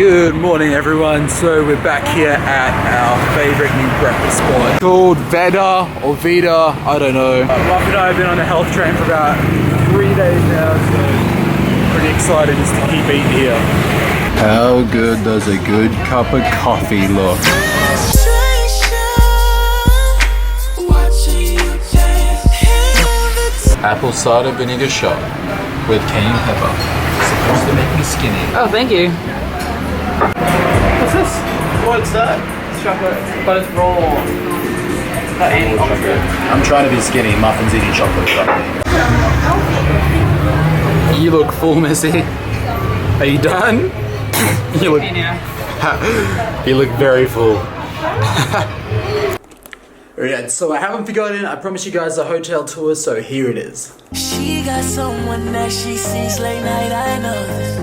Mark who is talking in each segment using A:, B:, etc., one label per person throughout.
A: Good morning everyone, so we're back here at our favourite new breakfast spot called Veda or Vita, I don't know. Mark and I have been on a health train for about 3 days now, so pretty excited just to keep eating here.
B: How good does a good cup of coffee look? Apple cider vinegar shot with cayenne pepper. Supposed to make me skinny.
C: Oh, thank you.
D: What's this? What's that? It's chocolate, but it's raw. Not eating chocolate.
B: I'm trying to be skinny. Muffins eating chocolate.
A: You look full, Missy. Are you done? You look. You look very full. Alright, so I haven't forgotten. I promised you guys a hotel tour, so here it is.
E: She got someone that she sees late night, I know this.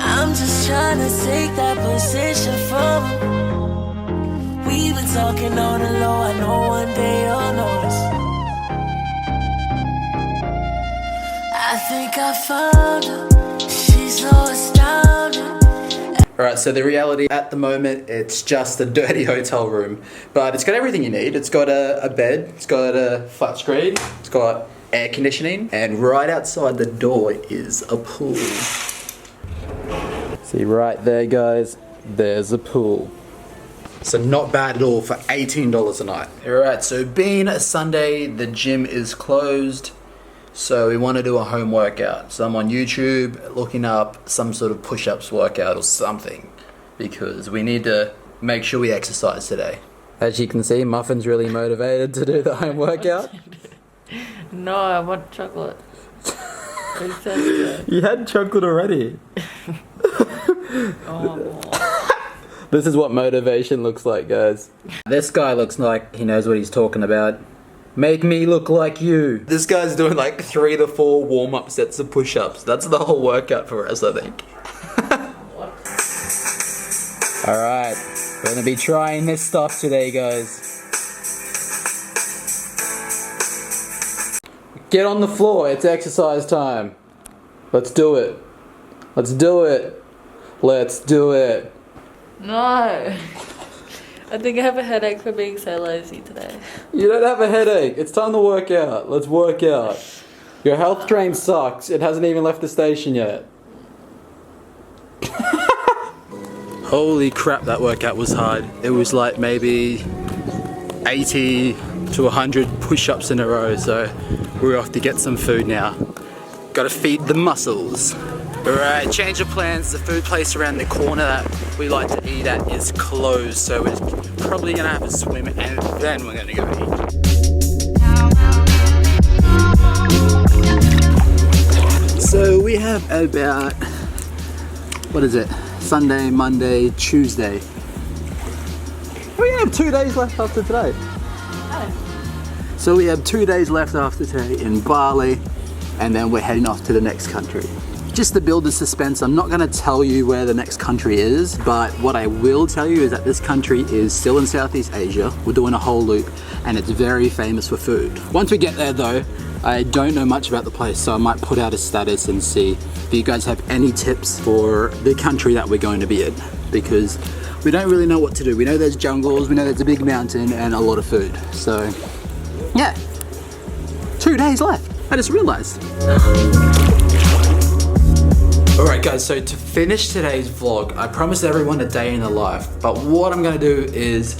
E: I'm just trying to take that position from her. We've been talking on the low, I know one day you'll notice. I think I found her, she's so astounding.
A: Alright, so the reality at the moment, it's just a dirty hotel room. But it's got everything you need. It's got a bed, it's got a flat screen, it's got air conditioning, and right outside the door is a pool. See right there guys, there's a pool. So not bad at all for $18 a night. Alright, so being a Sunday, the gym is closed. So we want to do a home workout. So I'm on YouTube looking up some sort of push-ups workout or something, because we need to make sure we exercise today. As you can see, Muffin's really motivated to do the home workout.
C: No, I want chocolate.
A: You had chocolate already. This is what motivation looks like, guys. This guy looks like he knows what he's talking about. Make me look like you. This guy's doing like 3 to 4 warm-up sets of push-ups. That's the whole workout for us, I think. Alright, we're gonna be trying this stuff today, guys. Get on the floor, it's exercise time. Let's do it. Let's do it. Let's do it.
C: No. I think I have a headache for being so lazy today.
A: You don't have a headache. It's time to work out. Let's work out. Your health train sucks. It hasn't even left the station yet. Holy crap, that workout was hard. It was like maybe 80 to 100 push-ups in a row, so we're off to get some food now. Gotta feed the muscles. Alright, change of plans. The food place around the corner that we like to eat at is closed, so we're probably gonna have a swim and then we're gonna go eat. So we have about, what is it? Sunday, Monday, Tuesday. We have 2 days left after today. So we have 2 days left after today in Bali, and then we're heading off to the next country. Just to build the suspense, I'm not going to tell you where the next country is, but what I will tell you is that this country is still in Southeast Asia. We're doing a whole loop, and it's very famous for food. Once we get there though, I don't know much about the place, so I might put out a status and see if you guys have any tips for the country that we're going to be in, because we don't really know what to do. We know there's jungles, we know there's a big mountain, and a lot of food. So, yeah, 2 days left. I just realized. Alright guys, so to finish today's vlog, I promised everyone a day in the life, but what I'm going to do is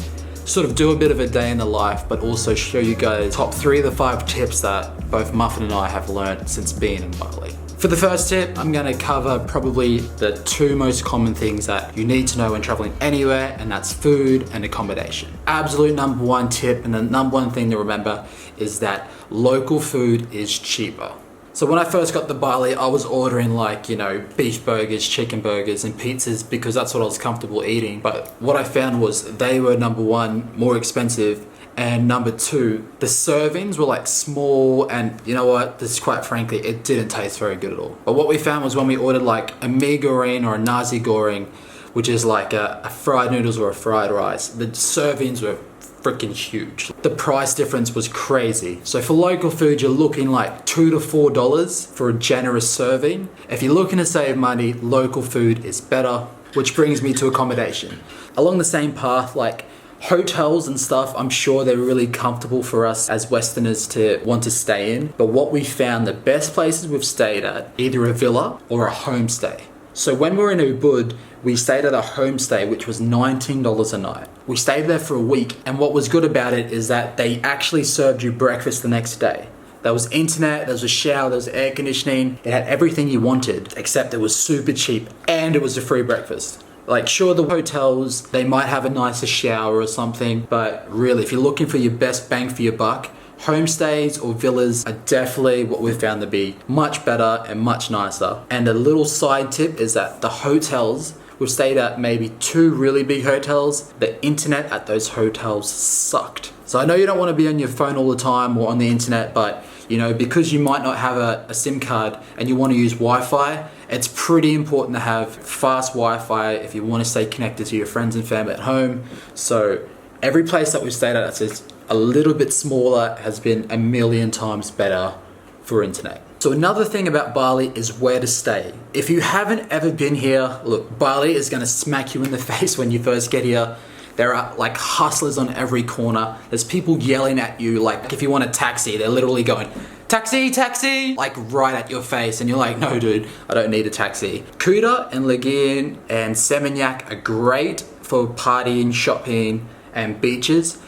A: sort of do a bit of a day in the life, but also show you guys top 3 of the 5 tips that both Muffin and I have learned since being in Bali. For the first tip, I'm going to cover probably the 2 most common things that you need to know when traveling anywhere, and that's food and accommodation. Absolute number 1 tip, and the number 1 thing to remember is that local food is cheaper. So when I first got to Bali, I was ordering like, you know, beef burgers, chicken burgers, and pizzas because that's what I was comfortable eating. But what I found was they were number 1, more expensive, and number 2, the servings were like small, and you know what, this quite frankly, it didn't taste very good at all. But what we found was when we ordered like a mee goreng or a nasi goreng, which is like a fried noodles or a fried rice, the servings were freaking huge. The price difference was crazy. So for local food, you're looking like $2 to $4 for a generous serving. If you're looking to save money, local food is better. which brings me to accommodation. Along the same path, like hotels and stuff, I'm sure they're really comfortable for us as Westerners to want to stay in. But what we found, the best places we've stayed at, either a villa or a homestay. So when we were in Ubud, we stayed at a homestay, which was $19 a night. We stayed there for a week, and what was good about it is that they actually served you breakfast the next day. There was internet, there was a shower, there was air conditioning. It had everything you wanted, except it was super cheap, and it was a free breakfast. Like, sure, the hotels, they might have a nicer shower or something, but really, if you're looking for your best bang for your buck, homestays or villas are definitely what we've found to be much better and much nicer. And a little side tip is that the hotels, we've stayed at maybe 2 really big hotels. The internet at those hotels sucked. So I know you don't want to be on your phone all the time or on the internet, but you know, because you might not have a SIM card and you want to use Wi-Fi, it's pretty important to have fast Wi-Fi if you want to stay connected to your friends and family at home. So every place that we've stayed at that's a little bit smaller has been a million times better for internet. So another thing about Bali is where to stay. If you haven't ever been here, look, Bali is gonna smack you in the face when you first get here. There are like hustlers on every corner. There's people yelling at you, like if you want a taxi, they're literally going, taxi, taxi, like right at your face. And you're like, no dude, I don't need a taxi. Kuta and Lagin and Seminyak are great for partying, shopping and beaches.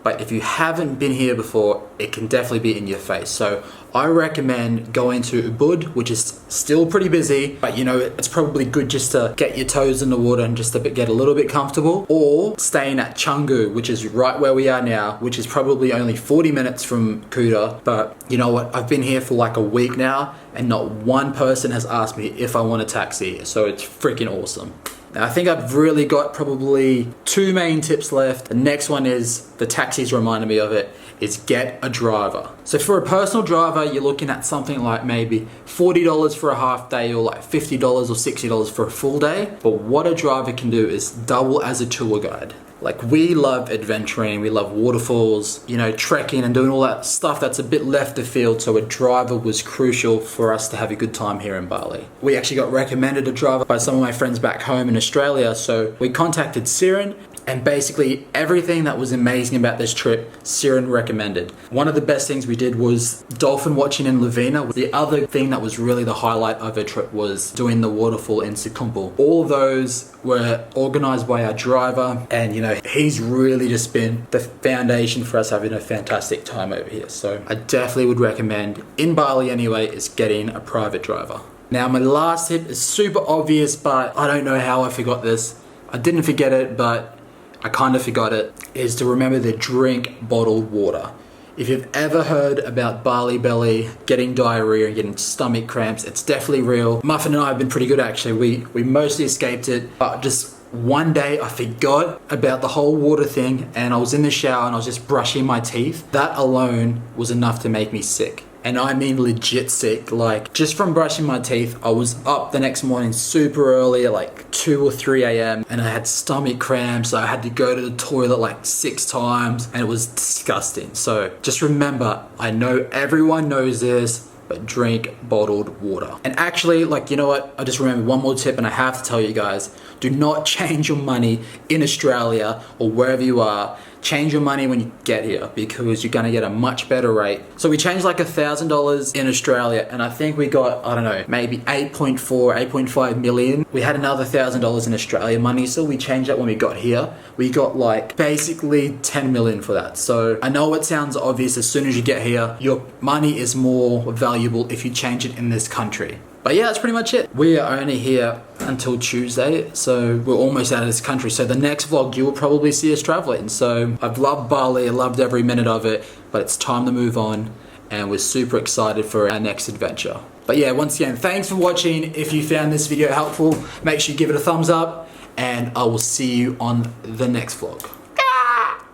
A: But if you haven't been here before, it can definitely be in your face. So I recommend going to Ubud, which is still pretty busy, but you know, it's probably good just to get your toes in the water and just to get a little bit comfortable, or staying at CANGGU, which is right where we are now, which is probably only 40 minutes from Kuta. But you know what? I've been here for like a week now and not one person has asked me if I want a taxi. So it's freaking awesome. Now, I think I've really got probably 2 main tips left. The next one is, the taxis reminded me of it, is get a driver. So for a personal driver, you're looking at something like maybe $40 for a half day or like $50 or $60 for a full day. But what a driver can do is double as a tour guide. Like, we love adventuring, we love waterfalls, you know, trekking and doing all that stuff that's a bit left of field. So a driver was crucial for us to have a good time here in Bali. We actually got recommended a driver by some of my friends back home in Australia. So we contacted Siren, and basically everything that was amazing about this trip, Siren recommended. One of the best things we did was dolphin watching in Lavina. The other thing that was really the highlight of our trip was doing the waterfall in Sikumpul. All of those were organized by our driver, and you know, he's really just been the foundation for us having a fantastic time over here. So I definitely would recommend, in Bali anyway, is getting a private driver. Now my last tip is super obvious, but I don't know how I forgot this. I didn't forget it, but I kind of forgot it, is to remember to drink bottled water. If you've ever heard about Bali belly, getting diarrhea and getting stomach cramps, it's definitely real. Muffin and I have been pretty good actually. We mostly escaped it, but just one day I forgot about the whole water thing, and I was in the shower and I was just brushing my teeth. That alone was enough to make me sick. And I mean legit sick. Like, just from brushing my teeth, I was up the next morning super early at like 2 or 3 a.m. and I had stomach cramps. So I had to go to the toilet like 6 times and it was disgusting. So just remember, I know everyone knows this, but drink bottled water. And actually, like, you know what? I just remembered one more tip and I have to tell you guys, do not change your money in Australia or wherever you are. Change your money when you get here, because you're gonna get a much better rate. So we changed like $1,000 in Australia, and I think we got, I don't know, maybe 8.5 million. We had another $1,000 in Australian money, so we changed that when we got here. We got like basically 10 million for that. So I know it sounds obvious, as soon as you get here, your money is more valuable if you change it in this country. But yeah, that's pretty much it. We are only here until Tuesday, so we're almost out of this country. So the next vlog, you will probably see us traveling. So I've loved Bali, I loved every minute of it, but it's time to move on, and we're super excited for our next adventure. But yeah, once again, thanks for watching. If you found this video helpful, make sure you give it a thumbs up, and I will see you on the next vlog. Ah!